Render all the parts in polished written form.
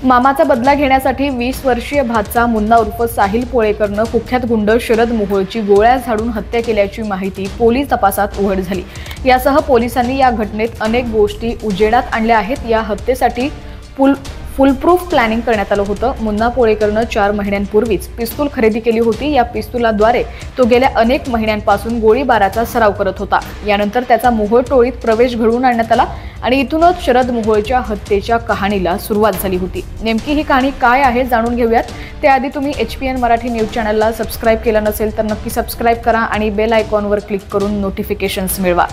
मामाचा बदला घेण्यासाठी 20 वर्षीय भाचा मुन्ना उर्फ साहिल पोळेकरनं कुख्यात गुंड शरद मोहोळची गोळ्या झाडून हत्या केल्याची माहिती पोलीस तपासात उघड झाली। यासह पोलिसांनी या घटनेत अनेक गोष्टी उजेडात आणल्या आहेत। या हत्येसाठी फुलप्रूफ प्लॅनिंग करण्यात आलं होतं। मुन्ना पोळेकरनं 4 महिन्यांपूर्वीच पिस्तूल खरेदी केली होती। या पिस्तुलाद्वारे तो गेल्या अनेक महिन्यांपासून गोळीबाराचा सराव करत होता। यानंतर त्याचा मोहोळ टोळीत प्रवेश घडवून आणण्यात आला आणि इथूनच शरद मोहोळच्या हत्येच्या कहाणीला सुरुवात झाली होती। नेमकी ही कहाणी काय आहे जाणून घेऊयात। त्याआधी तुम्ही HPN मराठी न्यूज चॅनलला सबस्क्राइब केलं नसेल तर नक्की सबस्क्राइब करा आणि बेल आयकॉनवर क्लिक करून नोटिफिकेशन्स मिळवा।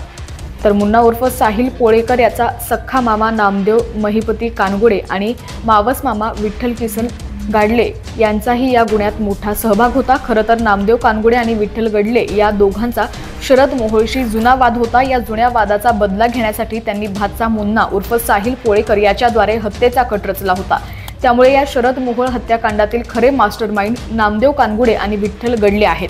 तर मुन्ना उर्फ साहिल पोळेकर याचा सख्खा मामा नामदेव महिपती कानगुडे आणि मावस मामा विठ्ठल किसन गाडले यांचाही या गुन्ह्यात मोठा सहभाग होता। खरं तर नामदेव कानगुडे आणि विठ्ठल गडले या दोघांचा शरद मोहोळशी जुना वाद होता। या जुन्या वादाचा बदला घेण्यासाठी त्यांनी भाचा मुन्ना उर्फ साहिल पोळेकर याच्याद्वारे हत्येचा कट रचला होता। त्यामुळे या शरद मोहोळ हत्याकांडातील खरे मास्टरमाइंड नामदेव कानगुडे आणि विठ्ठल गडले आहेत।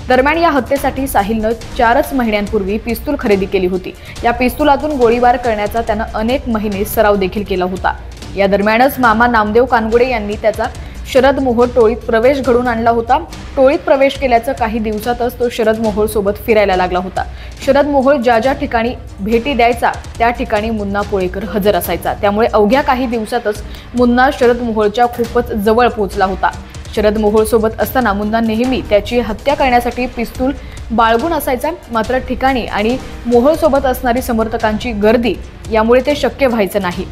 दरम्यान या हत्येसाठी साहिलनं 4 महिन्यांपूर्वी पिस्तूल खरेदी केली होती। या पिस्तुलातून गोळीबार करण्याचा त्यानं अनेक महिने सराव देखील केला होता। या दरम्यानच मामा नामदेव कानगुडे यांनी त्याचा शरद मोहोळ टोळीत प्रवेश घडवून आणला होता। टोळीत प्रवेश केल्याचं काही दिवसातच तो शरद मोहोळ सोबत फिरायला लागला होता। शरद मोहोळ ज्या ठिकाणी भेटी द्यायचा त्या ठिकाणी मुन्ना पोळेकर हजर असायचा। त्यामुळे अवघ्या काही दिवसातच मुन्ना शरद मोहोळच्या खूपच जवळ पोहोचला होता। शरद मोहोळ सोबत असताना मुन्ना नेहमी त्याची हत्या करण्यासाठी पिस्तूल बाळगून असायचा। मात्र ठिकाणी आणि मोहोळ सोबत असणारी समर्थकांची गर्दी यामुळे ते शक्य व्हायचं नाही।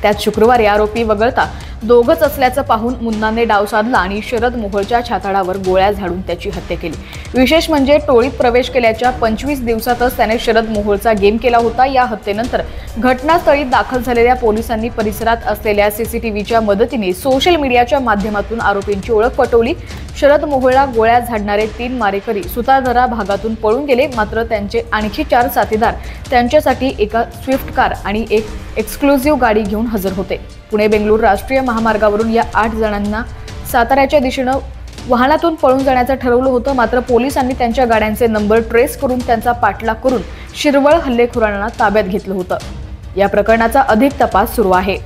त्यात शुक्रवारी आरोपी वगळता दोघंच असल्याचं पाहून मुन्नाने डाव साधला आणि शरद मोहोळच्या छाताडावर गोळ्या झाडून त्याची हत्या केली। विशेष म्हणजे टोळीत प्रवेश केल्याच्या 25 दिवसातच त्याने शरद मोहोळचा गेम केला होता। या हत्येनंतर घटनास्थळी दाखल झालेल्या पोलिसांनी परिसरात असलेल्या CCTVच्या मदतीने सोशल मीडियाच्या माध्यमातून आरोपींची ओळख पटवली। शरद मोहोळला गोळ्या झाडणारे 3 मारेकरी सुतारदरा भागातून पळून गेले। मात्र त्यांचे आणखी 4 साथीदार त्यांच्यासाठी एका स्विफ्ट कार आणि एक एक्सक्लुझिव्ह गाडी घेऊन हजर होते। पुणे बेंगळूर राष्ट्रीय महामार्गावरून या 8 जणांना साताऱ्याच्या दिशेनं वाहनातून पळून जाण्याचं ठरवलं होतं। मात्र पोलिसांनी त्यांच्या गाड्यांचे नंबर ट्रेस करून त्यांचा पाठलाग करून शिरवळ हल्लेखोरांना ताब्यात घेतलं होतं। या प्रकरणाचा अधिक तपास सुरू आहे।